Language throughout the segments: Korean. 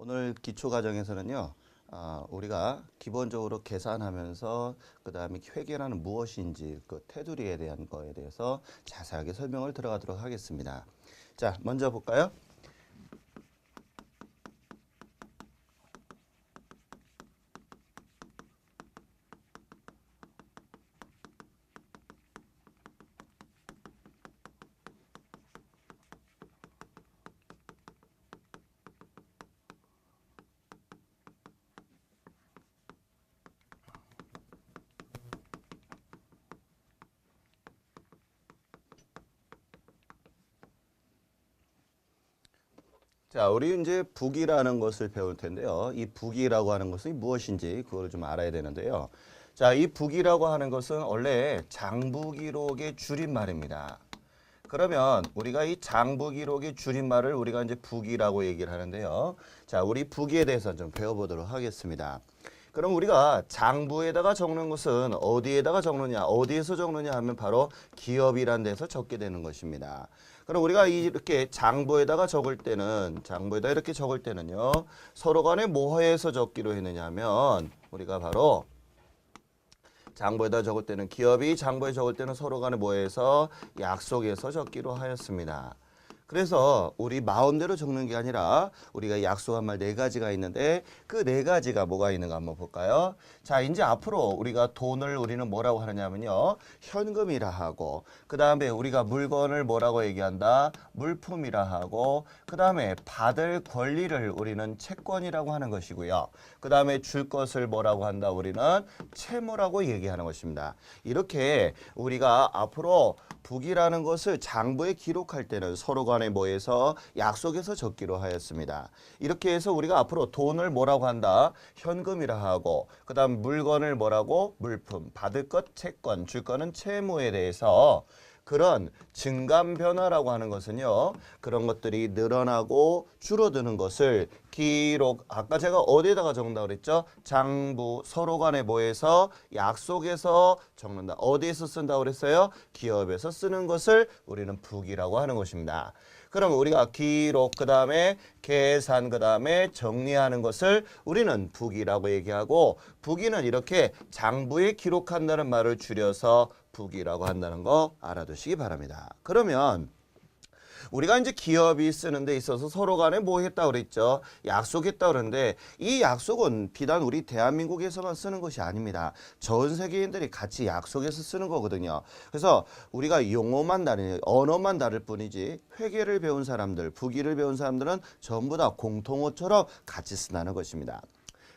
오늘 기초과정에서는요, 우리가 기본적으로 계산하면서 그 다음에 회계라는 무엇인지 그 테두리에 대한 거에 대해서 자세하게 설명을 들어가도록 하겠습니다. 자, 먼저 볼까요? 자, 우리 이제 북이라는 것을 배울 텐데요. 이 북이라고 하는 것은 무엇인지 그걸 좀 알아야 되는데요. 자, 이 북이라고 하는 것은 원래 장부기록의 줄임말입니다. 그러면 우리가 이 장부기록의 줄임말을 우리가 이제 북이라고 얘기를 하는데요. 자, 우리 북이에 대해서 좀 배워보도록 하겠습니다. 그럼 우리가 장부에다가 적는 것은 어디에다가 적느냐, 어디에서 적느냐 하면 바로 기업이란 데서 적게 되는 것입니다. 그럼 우리가 이렇게 장부에다가 적을 때는, 장부에다 이렇게 적을 때는요, 서로 간에 뭐해서 적기로 했느냐 하면 우리가 바로 장부에다 적을 때는 기업이 장부에 적을 때는 서로 간에 뭐해서 약속해서 적기로 하였습니다. 그래서 우리 마음대로 적는 게 아니라 우리가 약속한 말 4가지가 있는데 그 4가지가 뭐가 있는가 한번 볼까요? 자, 이제 앞으로 우리가 돈을 우리는 뭐라고 하느냐면요. 현금이라 하고 그 다음에 우리가 물건을 뭐라고 얘기한다? 물품이라 하고 그 다음에 받을 권리를 우리는 채권이라고 하는 것이고요. 그 다음에 줄 것을 뭐라고 한다? 우리는 채무라고 얘기하는 것입니다. 이렇게 우리가 앞으로 북이라는 것을 장부에 기록할 때는 서로 간에 뭐해서 약속해서 적기로 하였습니다. 이렇게 해서 우리가 앞으로 돈을 뭐라고 한다? 현금이라 하고 그 다음 물건을 뭐라고? 물품, 받을 것 채권, 줄 거는 채무에 대해서 그런 증감 변화라고 하는 것은요. 그런 것들이 늘어나고 줄어드는 것을 기록, 아까 제가 어디에다가 적는다고 그랬죠? 장부, 서로 간에 뭐해서 약속해서 적는다. 어디에서 쓴다고 그랬어요? 기업에서 쓰는 것을 우리는 북이라고 하는 것입니다. 그럼 우리가 기록, 그 다음에 계산, 그 다음에 정리하는 것을 우리는 북이라고 얘기하고 북이는 이렇게 장부에 기록한다는 말을 줄여서 북이라고 한다는 거 알아두시기 바랍니다. 그러면 우리가 이제 기업이 쓰는 데 있어서 서로 간에 뭐 했다 그랬죠? 약속했다 그러는데 이 약속은 비단 우리 대한민국에서만 쓰는 것이 아닙니다. 전 세계인들이 같이 약속해서 쓰는 거거든요. 그래서 우리가 용어만 다르니 언어만 다를 뿐이지 회계를 배운 사람들, 북이를 배운 사람들은 전부 다 공통어처럼 같이 쓴다는 것입니다.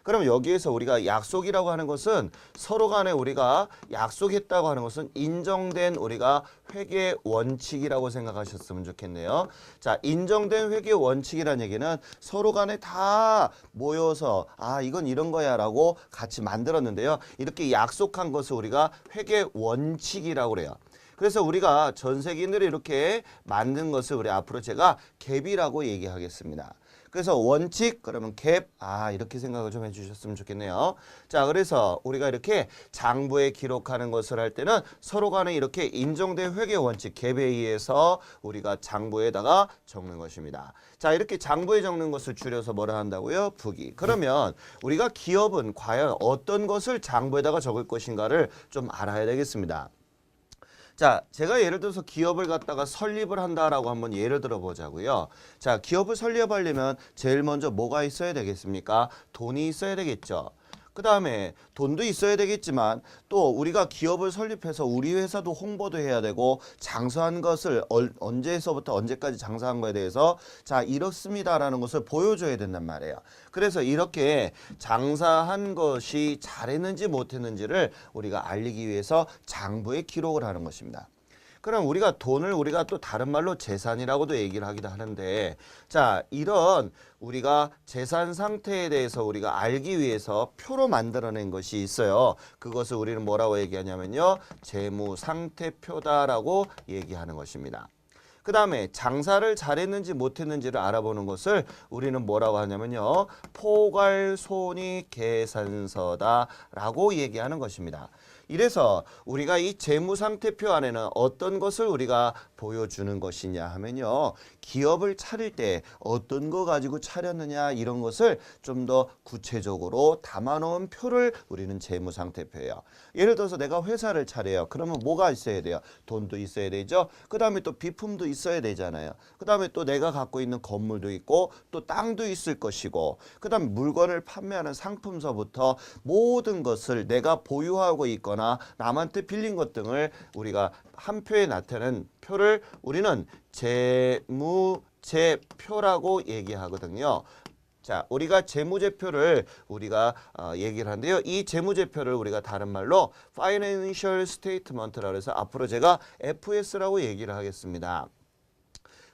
그럼 여기에서 우리가 약속이라고 하는 것은 서로 간에 우리가 약속했다고 하는 것은 인정된 우리가 회계 원칙이라고 생각하셨으면 좋겠네요. 자, 인정된 회계 원칙이라는 얘기는 서로 간에 다 모여서 이건 이런 거야 라고 같이 만들었는데요. 이렇게 약속한 것을 우리가 회계 원칙이라고 그래요. 그래서 우리가 전 세계인들이 이렇게 만든 것을 우리 앞으로 제가 갭이라고 얘기하겠습니다. 그래서 원칙 그러면 갭 이렇게 생각을 좀 해주셨으면 좋겠네요. 자, 그래서 우리가 이렇게 장부에 기록하는 것을 할 때는 서로 간에 이렇게 인정된 회계 원칙 갭에 의해서 우리가 장부에다가 적는 것입니다. 자, 이렇게 장부에 적는 것을 줄여서 뭐라 한다고요? 북이. 그러면 우리가 기업은 과연 어떤 것을 장부에다가 적을 것인가를 좀 알아야 되겠습니다. 자, 제가 예를 들어서 기업을 갖다가 설립을 한다라고 한번 예를 들어 보자고요. 자, 기업을 설립하려면 제일 먼저 뭐가 있어야 되겠습니까? 돈이 있어야 되겠죠. 그 다음에 돈도 있어야 되겠지만 또 우리가 기업을 설립해서 우리 회사도 홍보도 해야 되고 장사한 것을 언제서부터 언제까지 장사한 거에 대해서 자, 이렇습니다라는 것을 보여줘야 된단 말이에요. 그래서 이렇게 장사한 것이 잘했는지 못했는지를 우리가 알리기 위해서 장부에 기록을 하는 것입니다. 그럼 우리가 돈을 우리가 또 다른 말로 재산이라고도 얘기를 하기도 하는데 자, 이런 우리가 재산 상태에 대해서 우리가 알기 위해서 표로 만들어낸 것이 있어요. 그것을 우리는 뭐라고 얘기하냐면요. 재무상태표다라고 얘기하는 것입니다. 그 다음에 장사를 잘했는지 못했는지를 알아보는 것을 우리는 뭐라고 하냐면요. 포괄손익 계산서다라고 얘기하는 것입니다. 이래서 우리가 이 재무상태표 안에는 어떤 것을 우리가 보여주는 것이냐 하면요. 기업을 차릴 때 어떤 거 가지고 차렸느냐 이런 것을 좀 더 구체적으로 담아놓은 표를 우리는 재무상태표예요. 예를 들어서 내가 회사를 차려요. 그러면 뭐가 있어야 돼요? 돈도 있어야 되죠. 그 다음에 또 비품도 있어야 되잖아요. 그 다음에 또 내가 갖고 있는 건물도 있고 또 땅도 있을 것이고 그 다음에 물건을 판매하는 상품서부터 모든 것을 내가 보유하고 있거나 남한테 빌린 것 등을 우리가 한 표에 나타내는 표를 우리는 재무제표라고 얘기하거든요. 자, 우리가 재무제표를 우리가 얘기를 하는데요. 이 재무제표를 우리가 다른 말로 Financial Statement라고 해서 앞으로 제가 FS라고 얘기를 하겠습니다.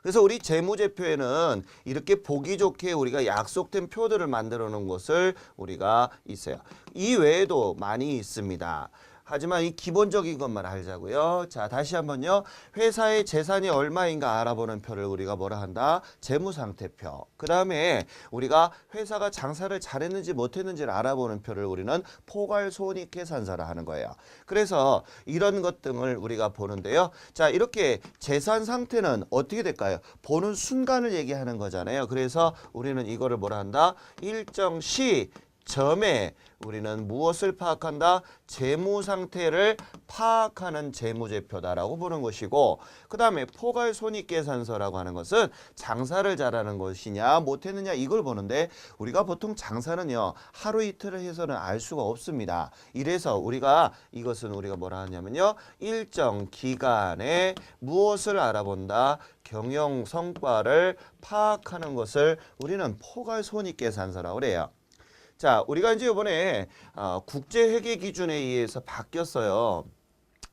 그래서 우리 재무제표에는 이렇게 보기 좋게 우리가 약속된 표들을 만들어 놓은 것을 우리가 있어요. 이 외에도 많이 있습니다. 하지만 이 기본적인 것만 알자고요. 자, 다시 한번요. 회사의 재산이 얼마인가 알아보는 표를 우리가 뭐라 한다? 재무상태표. 그 다음에 우리가 회사가 장사를 잘했는지 못했는지를 알아보는 표를 우리는 포괄손익계산서라 하는 거예요. 그래서 이런 것 등을 우리가 보는데요. 자, 이렇게 재산 상태는 어떻게 될까요? 보는 순간을 얘기하는 거잖아요. 그래서 우리는 이거를 뭐라 한다? 일정 시점에 우리는 무엇을 파악한다? 재무 상태를 파악하는 재무제표다라고 보는 것이고 그 다음에 포괄손익계산서라고 하는 것은 장사를 잘하는 것이냐 못했느냐 이걸 보는데 우리가 보통 장사는요 하루 이틀을 해서는 알 수가 없습니다. 이래서 우리가 이것은 우리가 뭐라 하냐면요 일정 기간에 무엇을 알아본다? 경영 성과를 파악하는 것을 우리는 포괄손익계산서라고 그래요. 자, 우리가 이제 이번에 국제회계 기준에 의해서 바뀌었어요.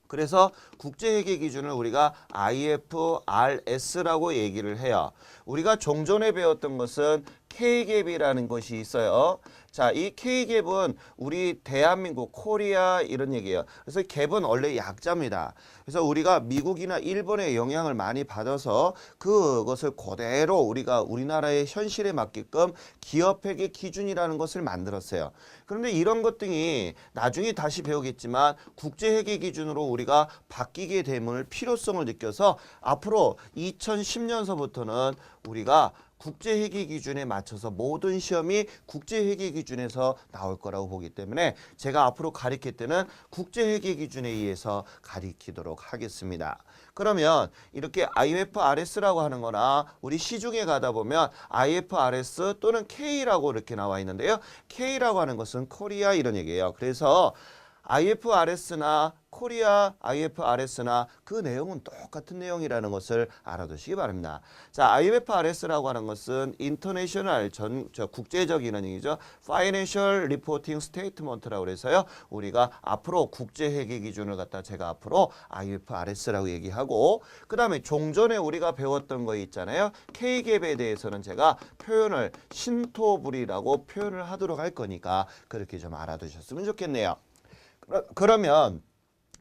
그래서 국제회계 기준을 우리가 IFRS라고 얘기를 해요. 우리가 종전에 배웠던 것은 K갭이라는 것이 있어요. 자, 이 K갭은 우리 대한민국, 코리아 이런 얘기예요. 그래서 갭은 원래 약자입니다. 그래서 우리가 미국이나 일본의 영향을 많이 받아서 그것을 그대로 우리가 우리나라의 현실에 맞게끔 기업회계 기준이라는 것을 만들었어요. 그런데 이런 것 등이 나중에 다시 배우겠지만 국제회계 기준으로 우리가 바뀌게 됨을 필요성을 느껴서 앞으로 2010년서부터는 우리가 국제회계 기준에 맞춰서 모든 시험이 국제회계 기준에서 나올 거라고 보기 때문에 제가 앞으로 가르칠 때는 국제회계 기준에 의해서 가르치도록 하겠습니다. 그러면 이렇게 IFRS라고 하는 거나 우리 시중에 가다 보면 IFRS 또는 K라고 이렇게 나와 있는데요. K라고 하는 것은 코리아 이런 얘기예요. 그래서 IFRS나 코리아 IFRS나 그 내용은 똑같은 내용이라는 것을 알아두시기 바랍니다. 자, IFRS라고 하는 것은 인터내셔널 국제적인 얘기죠. Financial Reporting Statement라고 해서요. 우리가 앞으로 국제회계 기준을 갖다 제가 앞으로 IFRS라고 얘기하고 그 다음에 종전에 우리가 배웠던 거 있잖아요. K갭에 대해서는 제가 표현을 신토불이라고 표현을 하도록 할 거니까 그렇게 좀 알아두셨으면 좋겠네요. 그러면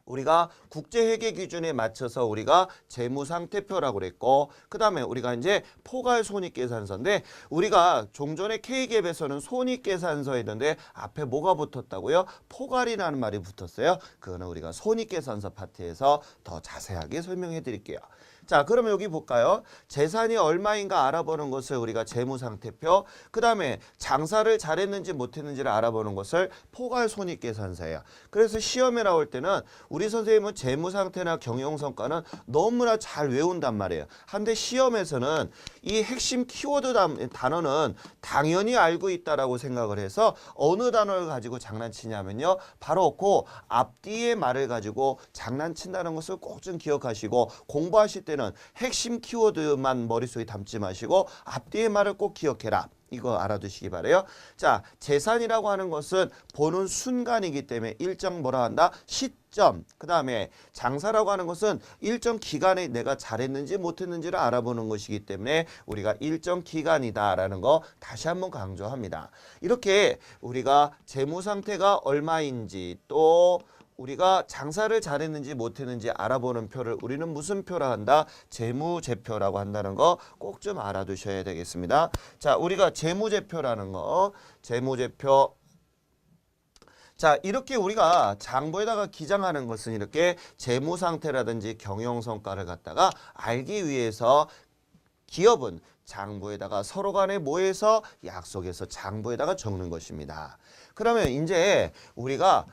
우리가 국제회계 기준에 맞춰서 우리가 재무상태표라고 그랬고 그 다음에 우리가 이제 포괄손익계산서인데 우리가 종전에 K갭에서는 손익계산서였는데 앞에 뭐가 붙었다고요? 포괄이라는 말이 붙었어요. 그거는 우리가 손익계산서 파트에서 더 자세하게 설명해 드릴게요. 자, 그러면 여기 볼까요? 재산이 얼마인가 알아보는 것을 우리가 재무상태표, 그 다음에 장사를 잘했는지 못했는지를 알아보는 것을 포괄손익계산서예요. 그래서 시험에 나올 때는 우리 선생님은 재무상태나 경영성과는 너무나 잘 외운단 말이에요. 한데 시험에서는 이 핵심 키워드 단어는 당연히 알고 있다라고 생각을 해서 어느 단어를 가지고 장난치냐면요. 바로 그 앞뒤의 말을 가지고 장난친다는 것을 꼭 좀 기억하시고 공부하실 때는 핵심 키워드만 머릿속에 담지 마시고 앞뒤의 말을 꼭 기억해라. 이거 알아두시기 바래요. 자, 재산이라고 하는 것은 보는 순간이기 때문에 일정 뭐라 한다? 시점. 그 다음에 장사라고 하는 것은 일정 기간에 내가 잘했는지 못했는지를 알아보는 것이기 때문에 우리가 일정 기간이다라는 거 다시 한번 강조합니다. 이렇게 우리가 재무 상태가 얼마인지 또 우리가 장사를 잘했는지 못했는지 알아보는 표를 우리는 무슨 표라 한다? 재무제표라고 한다는 거 꼭 좀 알아두셔야 되겠습니다. 자, 우리가 재무제표라는 거, 재무제표. 자, 이렇게 우리가 장부에다가 기장하는 것은 이렇게 재무 상태라든지 경영 성과를 갖다가 알기 위해서 기업은 장부에다가 서로 간에 모여서 약속해서 장부에다가 적는 것입니다. 그러면 이제 우리가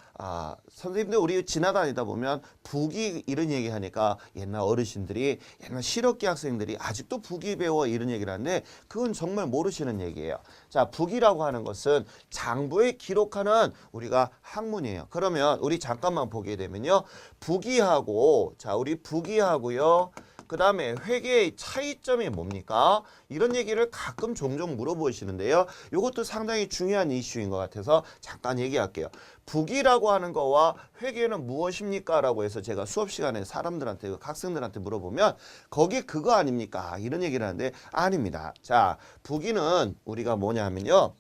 선생님들 우리 지나다니다 보면 부기 이런 얘기 하니까 옛날 어르신들이 옛날 실업계 학생들이 아직도 부기 배워 이런 얘기를 하는데 그건 정말 모르시는 얘기예요. 자, 부기라고 하는 것은 장부에 기록하는 우리가 학문이에요. 그러면 우리 잠깐만 보게 되면요. 부기하고 자, 우리 부기하고요. 그 다음에 회계의 차이점이 뭡니까? 이런 얘기를 가끔 종종 물어보시는데요. 이것도 상당히 중요한 이슈인 것 같아서 잠깐 얘기할게요. 부기라고 하는 거와 회계는 무엇입니까? 라고 해서 제가 수업 시간에 사람들한테, 학생들한테 물어보면 거기 그거 아닙니까? 이런 얘기를 하는데 아닙니다. 자, 부기는 우리가 뭐냐 하면요.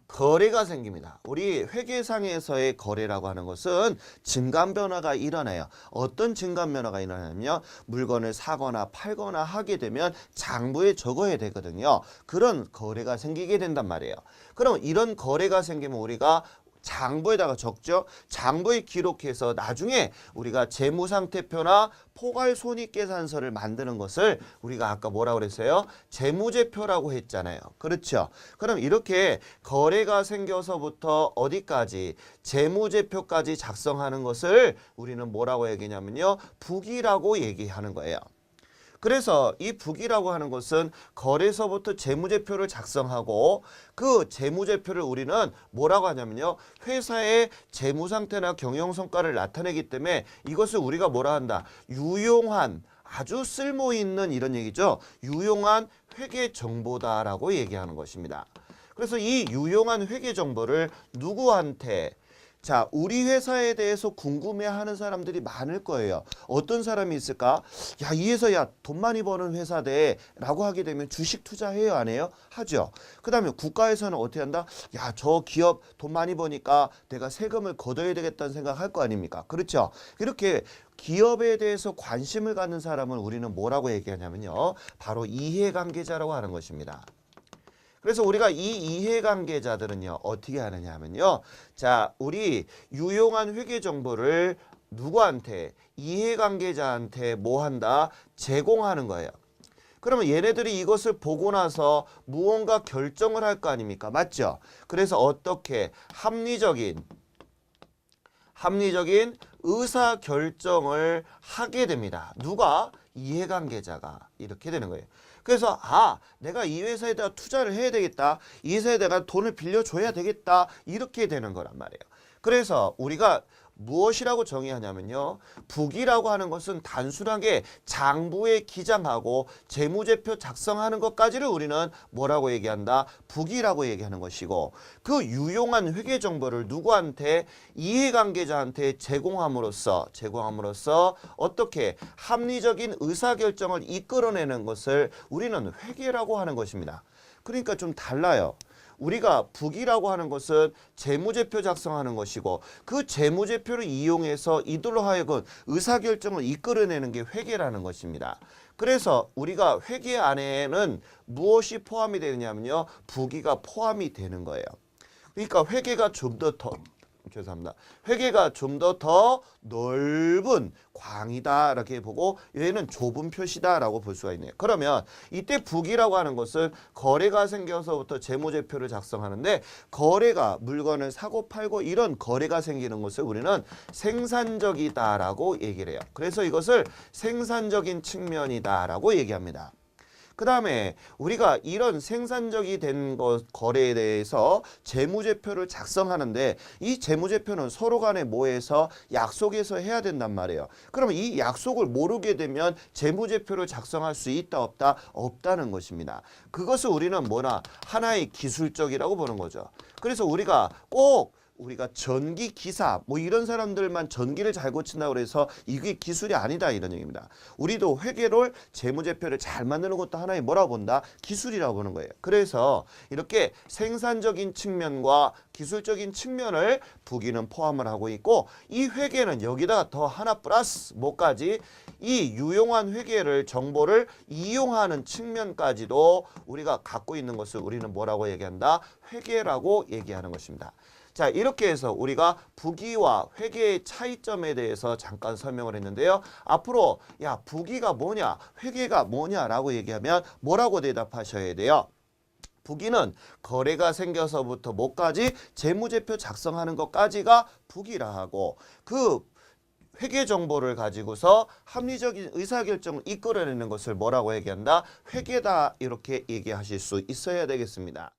거래가 생깁니다. 우리 회계상에서의 거래라고 하는 것은 증감 변화가 일어나요. 어떤 증감 변화가 일어나냐면 물건을 사거나 팔거나 하게 되면 장부에 적어야 되거든요. 그런 거래가 생기게 된단 말이에요. 그럼 이런 거래가 생기면 우리가 장부에다가 적죠. 장부에 기록해서 나중에 우리가 재무상태표나 포괄손익계산서를 만드는 것을 우리가 아까 뭐라고 그랬어요? 재무제표라고 했잖아요. 그렇죠? 그럼 이렇게 거래가 생겨서부터 어디까지? 재무제표까지 작성하는 것을 우리는 뭐라고 얘기냐면요. 부기라고 얘기하는 거예요. 그래서 이 부기라고 하는 것은 거래서부터 재무제표를 작성하고 그 재무제표를 우리는 뭐라고 하냐면요. 회사의 재무상태나 경영성과를 나타내기 때문에 이것을 우리가 뭐라 한다. 유용한 아주 쓸모있는 이런 얘기죠. 유용한 회계정보다라고 얘기하는 것입니다. 그래서 이 유용한 회계정보를 누구한테 자, 우리 회사에 대해서 궁금해하는 사람들이 많을 거예요. 어떤 사람이 있을까? 야, 이 회사 돈 많이 버는 회사대 라고 하게 되면 주식 투자해요, 안 해요? 하죠. 그 다음에 국가에서는 어떻게 한다? 야, 저 기업 돈 많이 버니까 내가 세금을 걷어야 되겠다는 생각할 거 아닙니까? 그렇죠? 이렇게 기업에 대해서 관심을 갖는 사람은 우리는 뭐라고 얘기하냐면요. 바로 이해관계자라고 하는 것입니다. 그래서 우리가 이 이해관계자들은요. 어떻게 하느냐 하면요. 자, 우리 유용한 회계 정보를 누구한테? 이해관계자한테 뭐 한다? 제공하는 거예요. 그러면 얘네들이 이것을 보고 나서 무언가 결정을 할 거 아닙니까? 맞죠? 그래서 어떻게 합리적인 의사결정을 하게 됩니다. 누가? 이해관계자가 이렇게 되는 거예요. 그래서 내가 이 회사에다가 투자를 해야 되겠다. 이 회사에 내가 돈을 빌려줘야 되겠다. 이렇게 되는 거란 말이에요. 그래서 우리가 무엇이라고 정의하냐면요. 부기라고 하는 것은 단순하게 장부에 기장하고 재무제표 작성하는 것까지를 우리는 뭐라고 얘기한다? 부기라고 얘기하는 것이고 그 유용한 회계 정보를 누구한테? 이해관계자한테 제공함으로써 어떻게 합리적인 의사결정을 이끌어내는 것을 우리는 회계라고 하는 것입니다. 그러니까 좀 달라요. 우리가 부기라고 하는 것은 재무제표 작성하는 것이고 그 재무제표를 이용해서 이들로 하여금 의사결정을 이끌어내는 게 회계라는 것입니다. 그래서 우리가 회계 안에는 무엇이 포함이 되느냐면요. 부기가 포함이 되는 거예요. 그러니까 회계가 좀 더 회계가 좀 더 넓은 광이다 이렇게 보고 얘는 좁은 표시다라고 볼 수가 있네요. 그러면 이때 부기라고 하는 것은 거래가 생겨서부터 재무제표를 작성하는데 거래가 물건을 사고 팔고 이런 거래가 생기는 것을 우리는 생산적이다라고 얘기를 해요. 그래서 이것을 생산적인 측면이다라고 얘기합니다. 그 다음에 우리가 이런 생산적이 된 거래에 대해서 재무제표를 작성하는데 이 재무제표는 서로 간에 모여서 약속해서 해야 된단 말이에요. 그러면 이 약속을 모르게 되면 재무제표를 작성할 수 있다 없다? 없다는 것입니다. 그것을 우리는 하나의 기술적이라고 보는 거죠. 그래서 우리가 전기 기사 이런 사람들만 전기를 잘 고친다고 해서 이게 기술이 아니다 이런 얘기입니다. 우리도 회계를 재무제표를 잘 만드는 것도 하나의 뭐라고 본다? 기술이라고 보는 거예요. 그래서 이렇게 생산적인 측면과 기술적인 측면을 부기는 포함을 하고 있고 이 회계는 여기다 더 하나 플러스 뭐까지? 이 유용한 회계를 정보를 이용하는 측면까지도 우리가 갖고 있는 것을 우리는 뭐라고 얘기한다? 회계라고 얘기하는 것입니다. 자, 이렇게 해서 우리가 부기와 회계의 차이점에 대해서 잠깐 설명을 했는데요. 앞으로 야, 부기가 뭐냐, 회계가 뭐냐라고 얘기하면 뭐라고 대답하셔야 돼요? 부기는 거래가 생겨서부터 뭐까지 재무제표 작성하는 것까지가 부기라 하고, 그 회계 정보를 가지고서 합리적인 의사결정을 이끌어내는 것을 뭐라고 얘기한다? 회계다, 이렇게 얘기하실 수 있어야 되겠습니다.